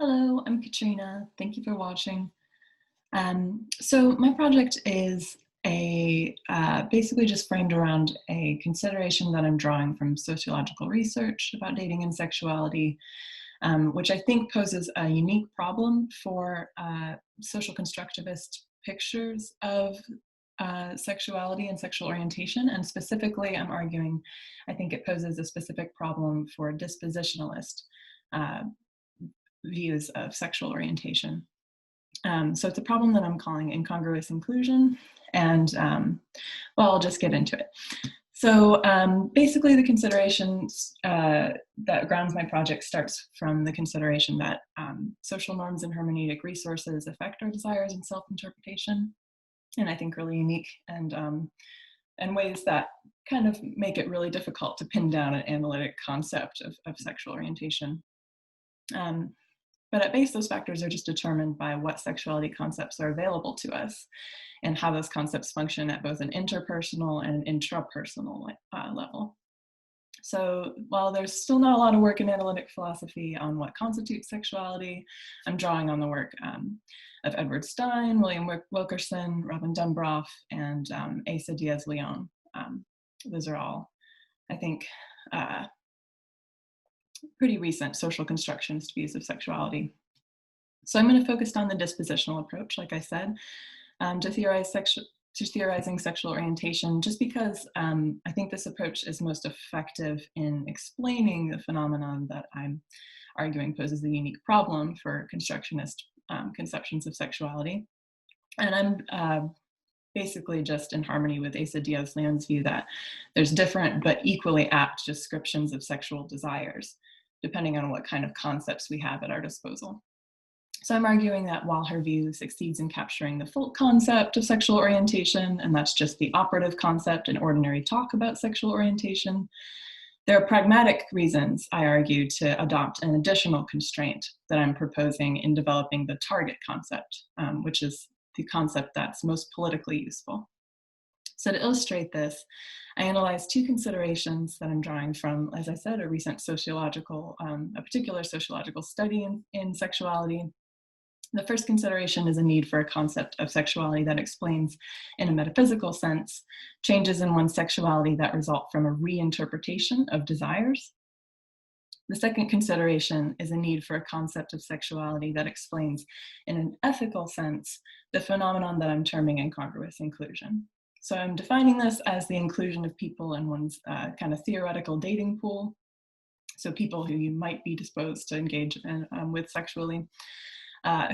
Hello, I'm Katrina. Thank you for watching. So my project is basically just framed around a consideration that I'm drawing from sociological research about dating and sexuality, which I think poses a unique problem for social constructivist pictures of sexuality and sexual orientation. And specifically, I'm arguing, I think it poses a specific problem for dispositionalist uh, views of sexual orientation. So it's a problem that I'm calling incongruous inclusion, and well, I'll just get into it. So basically the considerations that grounds my project starts from the consideration that social norms and hermeneutic resources affect our desires and self-interpretation, and I think really unique and ways that kind of make it really difficult to pin down an analytic concept of sexual orientation. But at base, those factors are just determined by what sexuality concepts are available to us and how those concepts function at both an interpersonal and an intrapersonal level. So while there's still not a lot of work in analytic philosophy on what constitutes sexuality, I'm drawing on the work of Edward Stein, William Wilkerson, Robin Dunbroff, and Asa Diaz-Leon. Those are all, I think, pretty recent social constructionist views of sexuality. So I'm going to focus on the dispositional approach, like I said, to theorizing sexual orientation, just because I think this approach is most effective in explaining the phenomenon that I'm arguing poses a unique problem for constructionist conceptions of sexuality. And I'm basically just in harmony with Asa Diaz-Leon's view that there's different but equally apt descriptions of sexual desires, depending on what kind of concepts we have at our disposal. So I'm arguing that while her view succeeds in capturing the full concept of sexual orientation, and that's just the operative concept in ordinary talk about sexual orientation, there are pragmatic reasons, I argue, to adopt an additional constraint that I'm proposing in developing the target concept, which is the concept that's most politically useful. So to illustrate this, I analyzed two considerations that I'm drawing from, as I said, a recent a particular sociological study in sexuality. The first consideration is a need for a concept of sexuality that explains, in a metaphysical sense, changes in one's sexuality that result from a reinterpretation of desires. The second consideration is a need for a concept of sexuality that explains, in an ethical sense, the phenomenon that I'm terming incongruous inclusion. So I'm defining this as the inclusion of people in one's kind of theoretical dating pool. So people who you might be disposed to engage with sexually,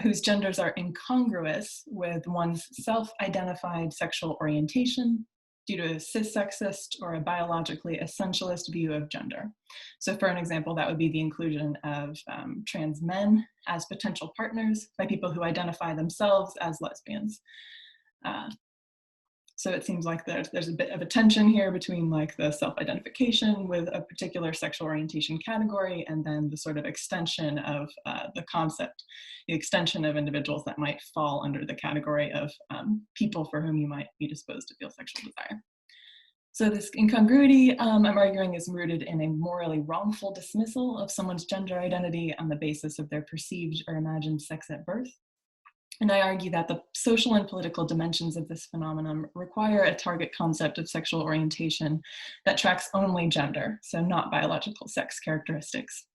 whose genders are incongruous with one's self-identified sexual orientation due to a cis-sexist or a biologically essentialist view of gender. So for an example, that would be the inclusion of trans men as potential partners by people who identify themselves as lesbians. So it seems like there's a bit of a tension here between like the self-identification with a particular sexual orientation category and then the sort of extension of the concept, the extension of individuals that might fall under the category of people for whom you might be disposed to feel sexual desire. So this incongruity, I'm arguing, is rooted in a morally wrongful dismissal of someone's gender identity on the basis of their perceived or imagined sex at birth. And I argue that the social and political dimensions of this phenomenon require a target concept of sexual orientation that tracks only gender, so not biological sex characteristics.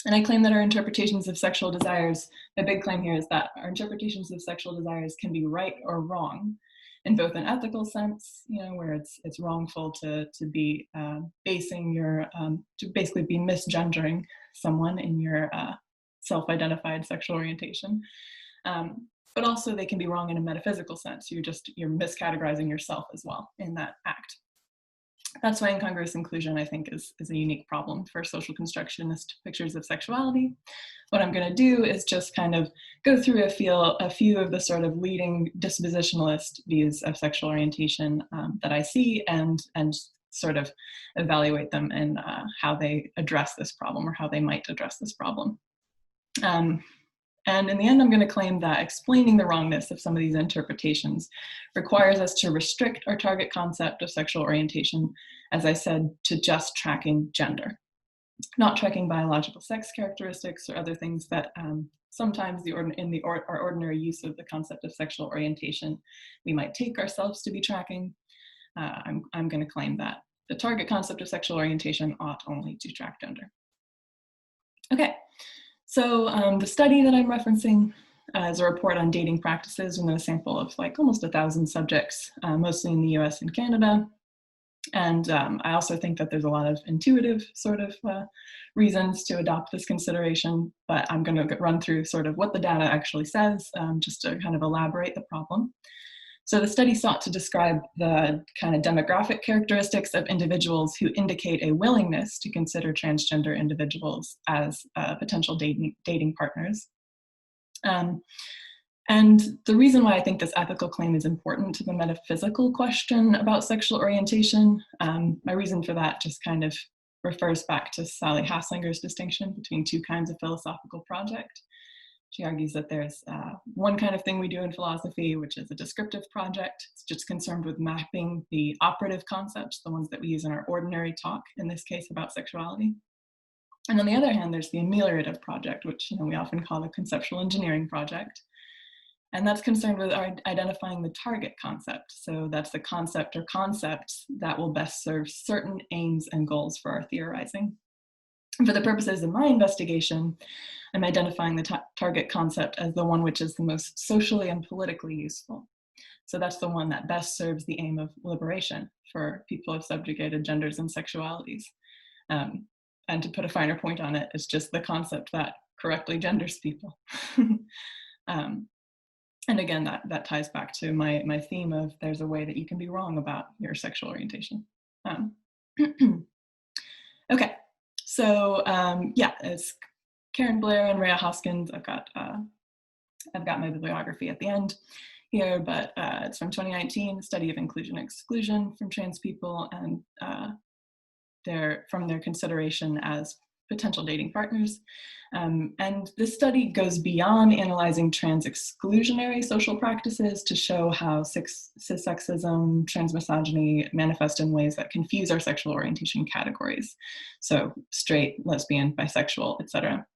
And I claim that our interpretations of sexual desires, the big claim here is that our interpretations of sexual desires can be right or wrong in both an ethical sense, where it's wrongful to be basing your, to basically be misgendering someone in your self-identified sexual orientation. But also they can be wrong in a metaphysical sense. You're miscategorizing yourself as well in that act. That's why incongruous inclusion, I think, is a unique problem for social constructionist pictures of sexuality. What I'm going to do is just kind of go through a few of the sort of leading dispositionalist views of sexual orientation that I see and sort of evaluate them and how they address this problem or how they might address this problem. And in the end, I'm going to claim that explaining the wrongness of some of these interpretations requires us to restrict our target concept of sexual orientation, as I said, to just tracking gender. not tracking biological sex characteristics or other things that sometimes our ordinary use of the concept of sexual orientation, we might take ourselves to be tracking. I'm going to claim that the target concept of sexual orientation ought only to track gender. Okay, so the study that I'm referencing is a report on dating practices within a sample of like almost 1,000 subjects, mostly in the US and Canada. And I also think that there's a lot of intuitive sort of reasons to adopt this consideration, but I'm going to run through sort of what the data actually says, just to kind of elaborate the problem. So the study sought to describe the kind of demographic characteristics of individuals who indicate a willingness to consider transgender individuals as potential dating partners. And the reason why I think this ethical claim is important to the metaphysical question about sexual orientation, my reason for that just kind of refers back to Sally Haslinger's distinction between two kinds of philosophical project. She argues that there's one kind of thing we do in philosophy, which is a descriptive project. It's just concerned with mapping the operative concepts, the ones that we use in our ordinary talk, in this case about sexuality. And on the other hand, there's the ameliorative project, which we often call the conceptual engineering project. And that's concerned with identifying the target concept. So that's the concept or concepts that will best serve certain aims and goals for our theorizing. And for the purposes of my investigation, I'm identifying the target concept as the one which is the most socially and politically useful. So that's the one that best serves the aim of liberation for people of subjugated genders and sexualities. And to put a finer point on it, it's just the concept that correctly genders people. And again, that ties back to my theme of there's a way that you can be wrong about your sexual orientation. Okay, so yeah, it's Karen Blair and Rhea Hoskins. I've got my bibliography at the end here, but it's from 2019, study of inclusion and exclusion from trans people, and from their consideration as potential dating partners. And this study goes beyond analyzing trans exclusionary social practices to show how cissexism, transmisogyny manifest in ways that confuse our sexual orientation categories. So straight, lesbian, bisexual, etc.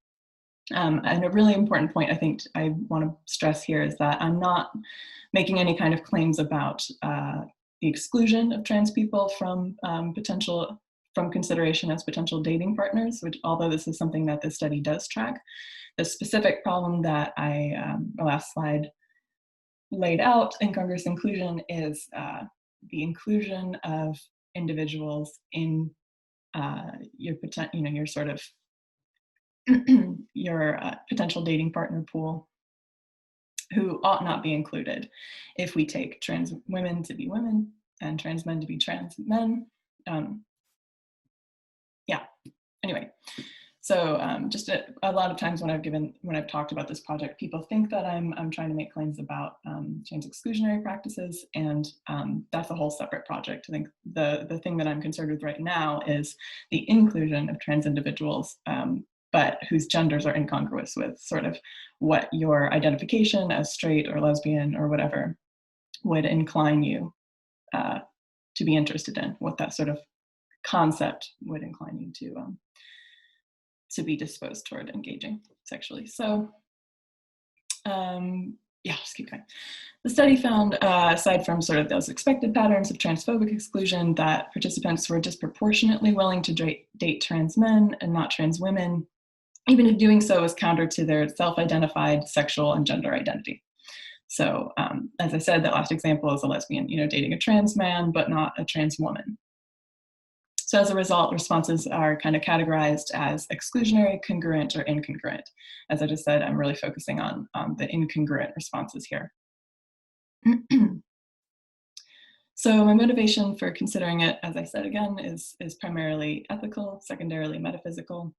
And a really important point I think I want to stress here is that I'm not making any kind of claims about the exclusion of trans people from consideration as potential dating partners, which, although this is something that this study does track, the specific problem that the last slide laid out, incongruous inclusion, is the inclusion of individuals in your sort of your potential dating partner pool who ought not be included if we take trans women to be women and trans men to be trans men. Yeah, anyway, so just a lot of times when I've talked about this project, people think that I'm trying to make claims about trans exclusionary practices, and that's a whole separate project. I think the thing that I'm concerned with right now is the inclusion of trans individuals, but whose genders are incongruous with sort of what your identification as straight or lesbian or whatever would incline you to be interested in, what that sort of concept would incline you to be disposed toward engaging sexually. So yeah, just keep going. The study found, aside from sort of those expected patterns of transphobic exclusion, that participants were disproportionately willing to date trans men and not trans women, even if doing so was counter to their self-identified sexual and gender identity. So as I said, that last example is a lesbian, dating a trans man, but not a trans woman. So as a result, responses are kind of categorized as exclusionary, congruent, or incongruent. As I just said, I'm really focusing on the incongruent responses here. So my motivation for considering it, as I said again, is primarily ethical, secondarily metaphysical.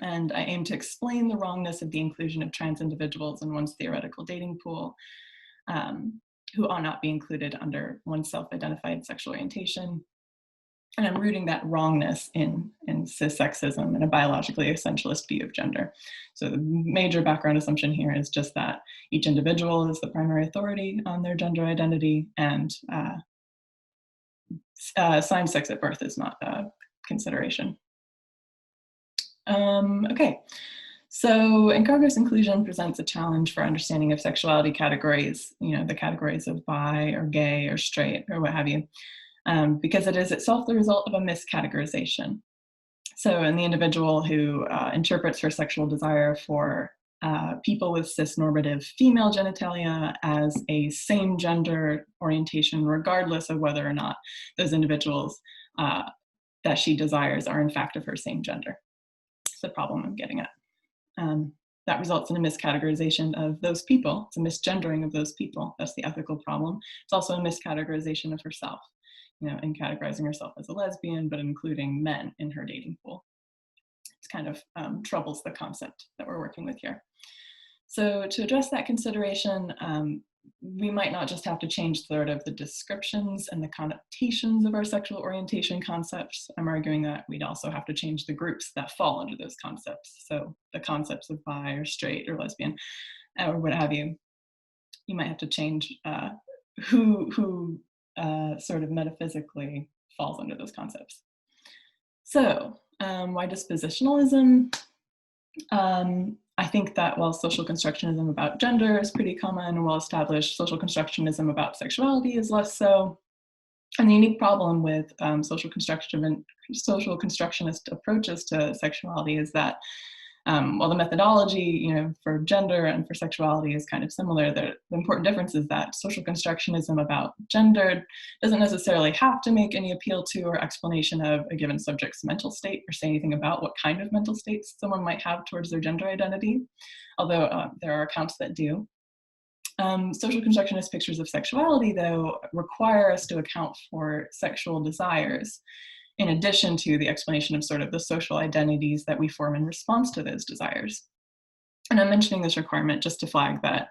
And I aim to explain the wrongness of the inclusion of trans individuals in one's theoretical dating pool, who ought not be included under one's self-identified sexual orientation. And I'm rooting that wrongness in cissexism and a biologically essentialist view of gender. So the major background assumption here is just that each individual is the primary authority on their gender identity, and assigned sex at birth is not a consideration. Okay, so incongruous inclusion presents a challenge for understanding of sexuality categories, the categories of bi or gay or straight or what have you, because it is itself the result of a miscategorization. So in the individual who interprets her sexual desire for people with cisnormative female genitalia as a same gender orientation, regardless of whether or not those individuals that she desires are in fact of her same gender. That's the problem I'm getting at. That results in a miscategorization of those people. It's a misgendering of those people. That's the ethical problem. It's also a miscategorization of herself, in categorizing herself as a lesbian, but including men in her dating pool. It kind of troubles the concept that we're working with here. So to address that consideration, we might not just have to change sort of the descriptions and the connotations of our sexual orientation concepts. I'm arguing that we'd also have to change the groups that fall under those concepts. So the concepts of bi or straight or lesbian or what have you. You might have to change who sort of metaphysically falls under those concepts. So why dispositionalism? I think that while social constructionism about gender is pretty common and well-established, social constructionism about sexuality is less so. And the unique problem with social constructionist approaches to sexuality is that while the methodology, for gender and for sexuality is kind of similar, the important difference is that social constructionism about gender doesn't necessarily have to make any appeal to or explanation of a given subject's mental state or say anything about what kind of mental states someone might have towards their gender identity, although there are accounts that do. Social constructionist pictures of sexuality, though, require us to account for sexual desires in addition to the explanation of sort of the social identities that we form in response to those desires. And I'm mentioning this requirement just to flag that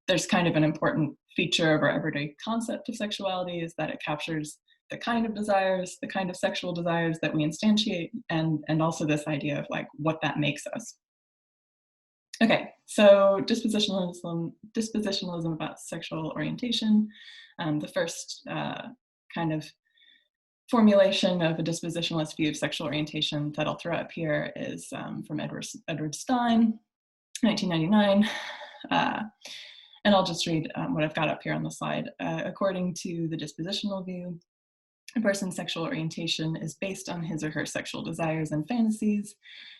there's kind of an important feature of our everyday concept of sexuality is that it captures the kind of desires, the kind of sexual desires that we instantiate, and also this idea of like what that makes us. Okay, so dispositionalism about sexual orientation. The first kind of formulation of a dispositionalist view of sexual orientation that I'll throw up here is from Edward Stein, 1999. And I'll just read what I've got up here on the slide. According to the dispositional view, a person's sexual orientation is based on his or her sexual desires and fantasies,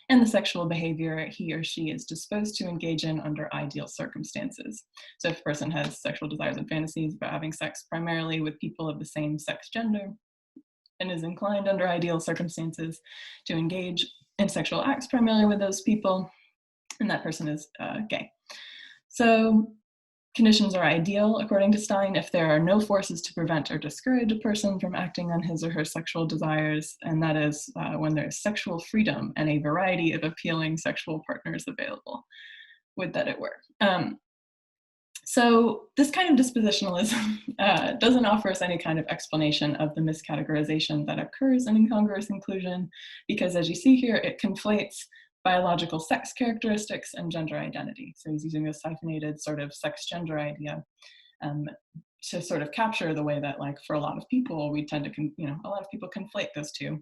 and the sexual behavior he or she is disposed to engage in under ideal circumstances. So if a person has sexual desires and fantasies about having sex primarily with people of the same sex gender, and is inclined under ideal circumstances to engage in sexual acts primarily with those people, and that person is gay. So conditions are ideal, according to Stein, if there are no forces to prevent or discourage a person from acting on his or her sexual desires, and that is when there's sexual freedom and a variety of appealing sexual partners available. Would that it were. So this kind of dispositionalism doesn't offer us any kind of explanation of the miscategorization that occurs in incongruous inclusion, because as you see here, it conflates biological sex characteristics and gender identity. So he's using this hyphenated sort of sex-gender idea to sort of capture the way that, like, for a lot of people, we tend to, a lot of people conflate those two.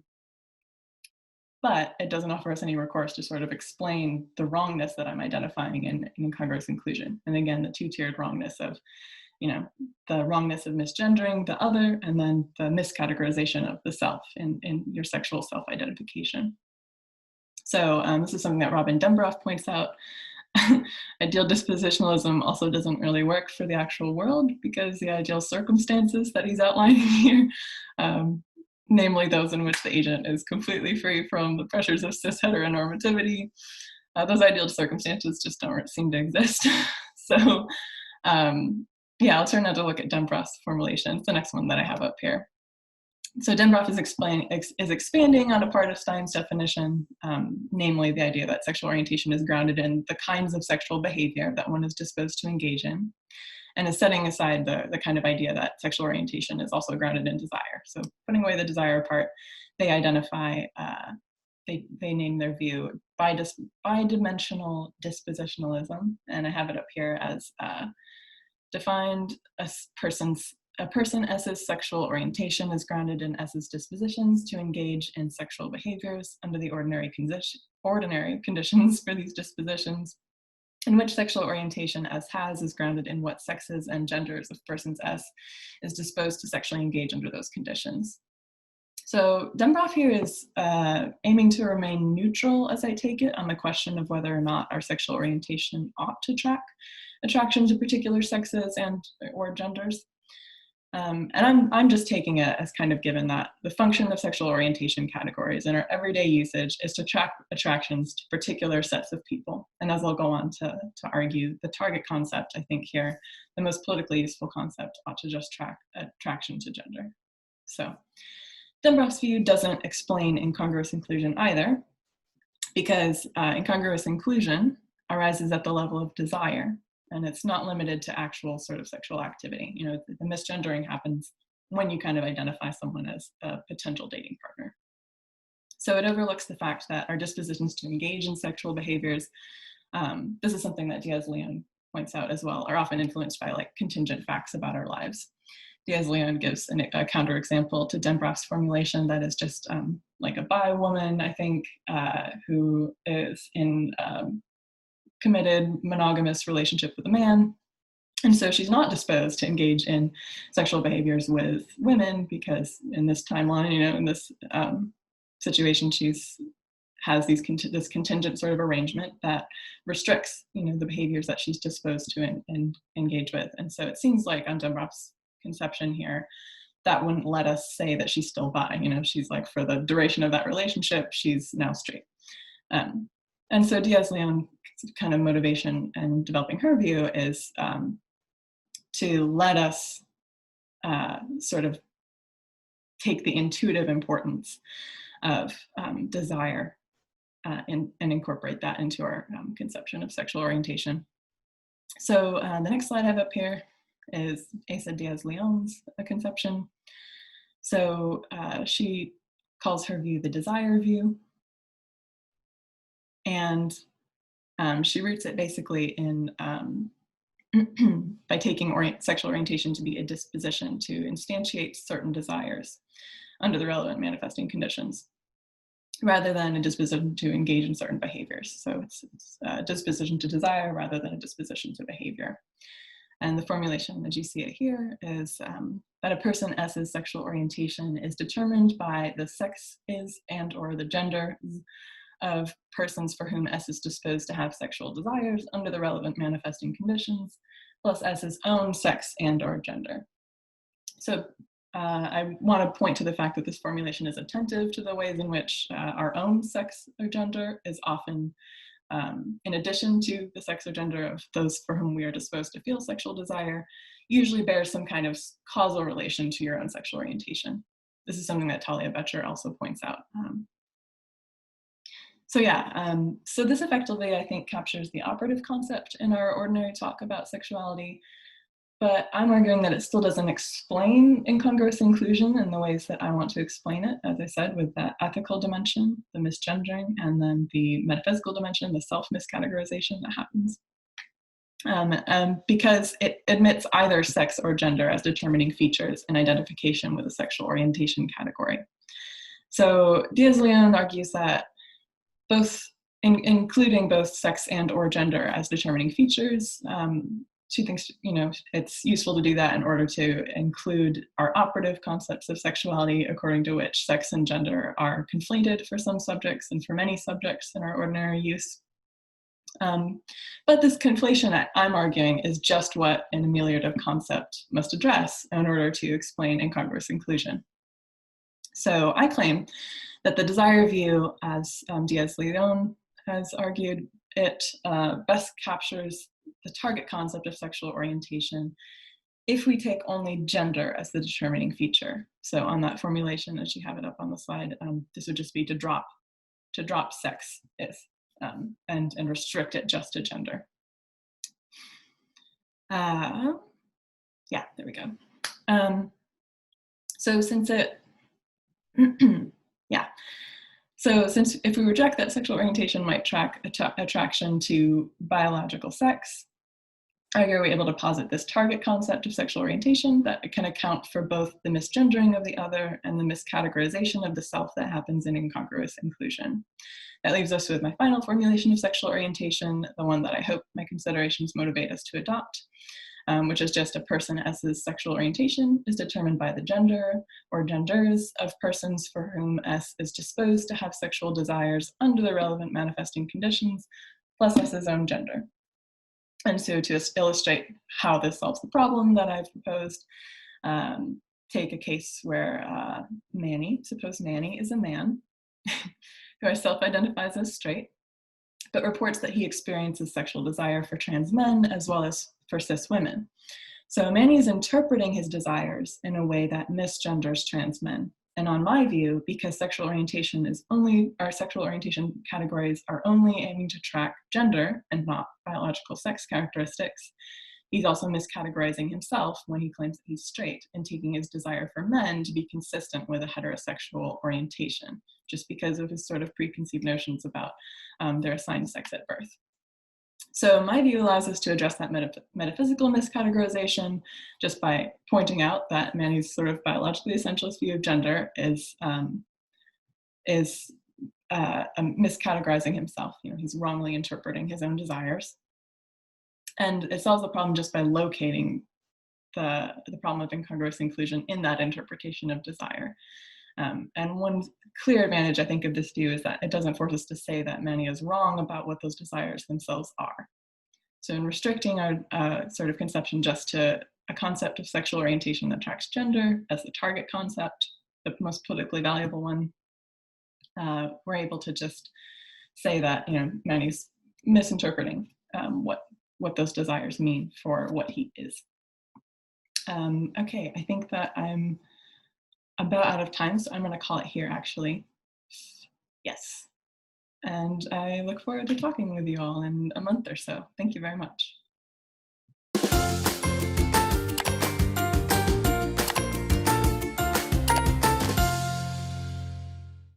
But it doesn't offer us any recourse to sort of explain the wrongness that I'm identifying in incongruous inclusion. And again, the two-tiered wrongness of, the wrongness of misgendering the other, and then the miscategorization of the self in your sexual self-identification. So this is something that Robin Dembroff points out. Ideal dispositionalism also doesn't really work for the actual world because the ideal circumstances that he's outlining here, namely those in which the agent is completely free from the pressures of cis heteronormativity, those ideal circumstances just don't seem to exist. So yeah, I'll turn now to look at Dembroff's formulation. It's the next one that I have up here. So Dembroff is expanding on a part of Stein's definition, namely the idea that sexual orientation is grounded in the kinds of sexual behavior that one is disposed to engage in, and is setting aside the kind of idea that sexual orientation is also grounded in desire. So putting away the desire part, they identify, they name their view bidimensional dispositionalism, and I have it up here as defined a person S's sexual orientation is grounded in S's dispositions to engage in sexual behaviors under the ordinary ordinary conditions for these dispositions, in which sexual orientation as has is grounded in what sexes and genders of persons S is disposed to sexually engage under those conditions. So Dembroff here is aiming to remain neutral, as I take it, on the question of whether or not our sexual orientation ought to track attraction to particular sexes and or genders. And I'm just taking it as kind of given that the function of sexual orientation categories in our everyday usage is to track attractions to particular sets of people. And as I'll go on to argue, the target concept, I think here, the most politically useful concept ought to just track attraction to gender. So Dembroff's view doesn't explain incongruous inclusion either, because incongruous inclusion arises at the level of desire, and it's not limited to actual sort of sexual activity. You know, the misgendering happens when you kind of identify someone as a potential dating partner. So it overlooks the fact that our dispositions to engage in sexual behaviors, this is something that Diaz-Leon points out as well, are often influenced by like contingent facts about our lives. Diaz-Leon gives a counterexample to Dembroff's formulation that is just like a bi woman, I think, who is in committed monogamous relationship with a man. And so she's not disposed to engage in sexual behaviors with women because in this timeline, you know, in this situation, has this contingent sort of arrangement that restricts, you know, the behaviors that she's disposed to engage with. And so it seems like on Dembroff's conception here, that wouldn't let us say that she's still bi. You know, she's like, for the duration of that relationship, she's now straight. And so Diaz-Leon's kind of motivation in developing her view is to let us sort of take the intuitive importance of desire and incorporate that into our conception of sexual orientation. So the next slide I have up here is Asa Diaz-Leon's conception. So she calls her view the desire view. And she roots it basically in by taking sexual orientation to be a disposition to instantiate certain desires under the relevant manifesting conditions, rather than a disposition to engage in certain behaviors. So it's a disposition to desire rather than a disposition to behavior. And the formulation, as you see it here, is that a person S's sexual orientation is determined by the sex is and or the gender of persons for whom S is disposed to have sexual desires under the relevant manifesting conditions, plus S's own sex and or gender. So I want to point to the fact that this formulation is attentive to the ways in which our own sex or gender is often, in addition to the sex or gender of those for whom we are disposed to feel sexual desire, usually bears some kind of causal relation to your own sexual orientation. This is something that Talia Becher also points out. So this effectively, I think, captures the operative concept in our ordinary talk about sexuality, but I'm arguing that it still doesn't explain incongruous inclusion in the ways that I want to explain it, as I said, with that ethical dimension, the misgendering, and then the metaphysical dimension, the self-miscategorization that happens. Because it admits either sex or gender as determining features in identification with a sexual orientation category. So Diaz-Leon argues that including both sex and or gender as determining features, she thinks, you know, it's useful to do that in order to include our operative concepts of sexuality, according to which sex and gender are conflated for some subjects and for many subjects in our ordinary use. But this conflation, I'm arguing, is just what an ameliorative concept must address in order to explain incongruous inclusion. So I claim that the desire view, as Diaz-Leon has argued, it best captures the target concept of sexual orientation if we take only gender as the determining feature. So on that formulation, as you have it up on the slide, this would just be to drop sex is and restrict it just to gender. Yeah, there we go. So since it, yeah. So since if we reject that sexual orientation might track attraction to biological sex, are we able to posit this target concept of sexual orientation that can account for both the misgendering of the other and the miscategorization of the self that happens in incongruous inclusion. That leaves us with my final formulation of sexual orientation, the one that I hope my considerations motivate us to adopt, which is just a person S's sexual orientation is determined by the gender or genders of persons for whom S is disposed to have sexual desires under the relevant manifesting conditions, plus S's own gender. And so to illustrate how this solves the problem that I've proposed, take a case where Manny, suppose Manny is a man who self-identifies as straight, but reports that he experiences sexual desire for trans men as well as for cis women. So Manny is interpreting his desires in a way that misgenders trans men. And on my view, because sexual orientation categories are only aiming to track gender and not biological sex characteristics, he's also miscategorizing himself when he claims that he's straight and taking his desire for men to be consistent with a heterosexual orientation, just because of his sort of preconceived notions about their assigned sex at birth. So my view allows us to address that metaphysical miscategorization just by pointing out that Manny's sort of biologically essentialist view of gender is miscategorizing himself. You know, he's wrongly interpreting his own desires. And it solves the problem just by locating the problem of incongruous inclusion in that interpretation of desire. And one clear advantage, I think, of this view is that it doesn't force us to say that Manny is wrong about what those desires themselves are. So in restricting our sort of conception just to a concept of sexual orientation that tracks gender as the target concept, the most politically valuable one, we're able to just say that, you know, Manny's misinterpreting what those desires mean for what he is. Okay, I think that I'm about out of time, so I'm going to call it here, actually. Yes. And I look forward to talking with you all in a month or so. Thank you very much.